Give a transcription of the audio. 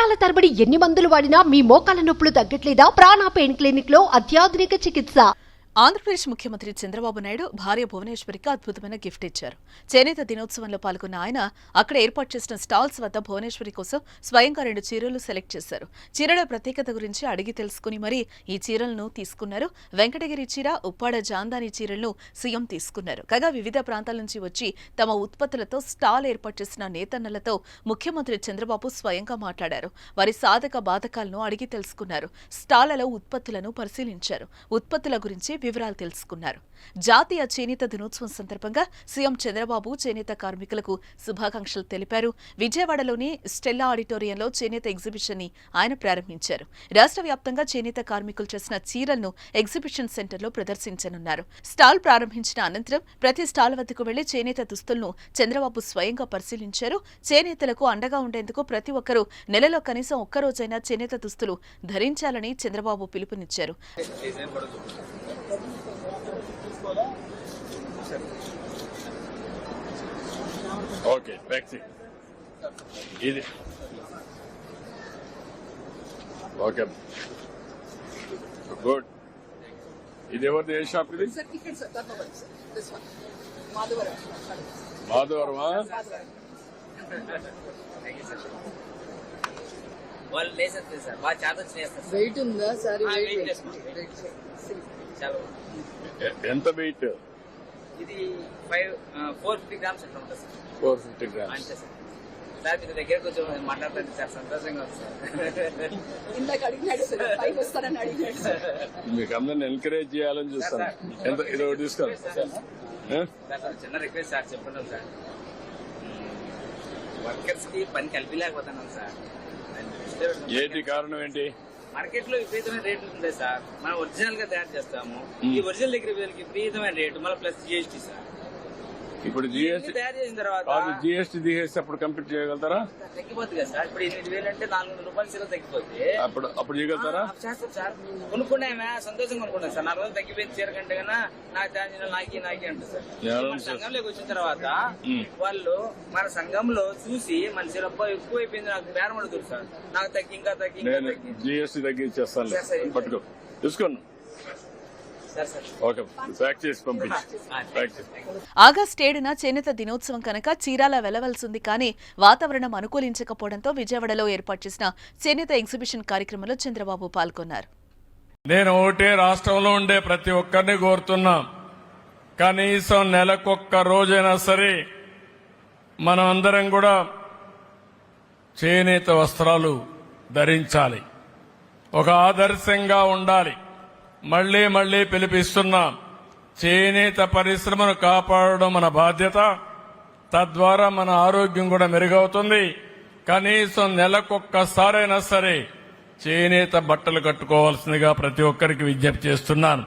సంవత్సరాల తరబడి ఎన్ని మందులు వాడినా మీ మోకాల నొప్పులు తగ్గట్లేదా? ప్రాణ పెయిన్ క్లినిక్ లో అత్యాధునిక చికిత్స. ఆంధ్రప్రదేశ్ ముఖ్యమంత్రి చంద్రబాబు నాయుడు భార్య భువనేశ్వరికి అద్భుతమైన గిఫ్ట్ ఇచ్చారు. చేనేత దినోత్సవంలో పాల్గొన్న ఆయన అక్కడ ఏర్పాటు చేసిన స్టాల్స్ వద్ద భువనేశ్వరి కోసం స్వయంగా 2 చీరలు సెలెక్ట్ చేశారు. చీరల ప్రత్యేకత గురించి అడిగి తెలుసుకుని మరీ ఈ చీరలను తీసుకున్నారు. వెంకటగిరి చీర, ఉప్పాడ జాందాని చీరలను సీఎం తీసుకున్నారు. కాగా వివిధ ప్రాంతాల నుంచి వచ్చి తమ ఉత్పత్తులతో స్టాల్ ఏర్పాటు చేసిన నేతన్నలతో ముఖ్యమంత్రి చంద్రబాబు స్వయంగా మాట్లాడారు. వారి సాధక బాధకాలను అడిగి తెలుసుకున్నారు. స్టాళ్లలో ఉత్పత్తులను పరిశీలించారు. ఉత్పత్తుల గురించి వివరాలు తెలుసుకున్నారు. జాతీయ చేనేత దినోత్సవం సందర్భంగా సీఎం చంద్రబాబు చేనేత కార్మికులకు శుభాకాంక్షలు తెలిపారు. విజయవాడలోని స్టెల్లా ఆడిటోరియంలో చేనేత ఎగ్జిబిషన్ ని ఆయన ప్రారంభించారు. రాష్ట్ర వ్యాప్తంగా చేనేత కార్మికులు చేసిన చీరలను ఎగ్జిబిషన్ సెంటర్లో ప్రదర్శించనున్నారు. స్టాల్ ప్రారంభించిన అనంతరం ప్రతి స్టాల్ వద్దకు వెళ్లి చేనేత దుస్తులను చంద్రబాబు స్వయంగా పరిశీలించారు. చేనేతలకు అండగా ఉండేందుకు ప్రతి ఒక్కరూ నెలలో కనీసం ఒక్కరోజైనా చేనేత దుస్తులు ధరించాలని చంద్రబాబు పిలుపునిచ్చారు. ఓకే, ట్యాక్సీ ఇది ఓకే, గుడ్. ఇది ఎవరిది? ఏ షాప్ ఇది? మాధవరమా? వెయిట్ ఉందా సార్? ఎంత వెయిట్? ఇది 450 గ్రామ్స్ అట్లా ఉంటుంది సార్. 450 గ్రామ్స్ అంతే సార్. సార్ మీ దగ్గర కొంచెం మాట్లాడుతుంది సార్, సంతోషంగా ఉంది సార్. ఇందాక అడిగినాడు సార్, పైకి వస్తారని అడిగినాడు సార్. మీకు అందరిని ఎంకరేజ్ చేయాలని చూస్తాను. ఎంత ఇది ఒకటి తీసుకోండి సార్. చిన్న రిక్వెస్ట్ సార్, చెప్పండి సార్. వర్కర్స్ కి పని కలిపిలేకపోతున్నాం సార్. ఏంటి కారణం? ఏంటి? మార్కెట్ లో విపరీతమైన రేట్లు ఉంది సార్. మనం ఒరిజినల్ గా తయారు చేస్తాము. ఈ ఒరిజినల్ దగ్గర విపరీతమైన రేటు, మళ్ళీ ప్లస్ జిఎస్టీ సార్. ఇప్పుడు జిఎస్టీ తయారు చేసిన తర్వాత జిఎస్టీ తీసేసి అప్పుడు కంప్లీట్ చేయగలుగుతారా? తగ్గిపోతుంది కదా సార్. ఇప్పుడు 8,000 అంటే 400 రూపాయలు సీల తగ్గిపోతే అప్పుడు చేయగలుగుతారా? చేస్తాం సార్. కొనుక్కున్నామే సంతోషంగా కొనుక్కున్నాం సార్. 4 రోజులు తగ్గిపోయింది చీర కంటే కన్నా నాకు తయారు నాకి అంటారు సార్. మన సంఘంలోకి వచ్చిన తర్వాత వాళ్ళు మన సంఘంలో చూసి మన చీర ఎక్కువ అయిపోయింది నాకు బేరం అడుగుతారు సార్. నాకు తగ్గి ఇంకా తగ్గి జిఎస్టీ తగ్గించేస్తాను, పట్టుకో తీసుకోండి. ఆగస్టు 7న చేనేత దినోత్సవం కనుక చీరాల వెళ్లవలసింది కానీ వాతావరణం అనుకూలించకపోవడంతో విజయవాడలో ఏర్పాటు చేసిన చేనేత ఎగ్జిబిషన్ కార్యక్రమంలో చంద్రబాబు పాల్గొన్నారు. నేను ఒకటే రాష్ట్రంలో ఉండే ప్రతి ఒక్కరిని కోరుతున్నా, కనీసం నెలకొక్క రోజైనా సరే మనం అందరం కూడా చేనేత వస్త్రాలు ధరించాలి, ఒక ఆదర్శంగా ఉండాలి. మళ్లీ పిలిపిస్తున్నాం. చేనేత పరిశ్రమను కాపాడడం మన బాధ్యత. తద్వారా మన ఆరోగ్యం కూడా మెరుగవుతుంది. కనీసం నెలకొక్కసారైనా సరే చేనేత బట్టలు కట్టుకోవాల్సిందిగా ప్రతి ఒక్కరికి విజ్ఞప్తి చేస్తున్నాను.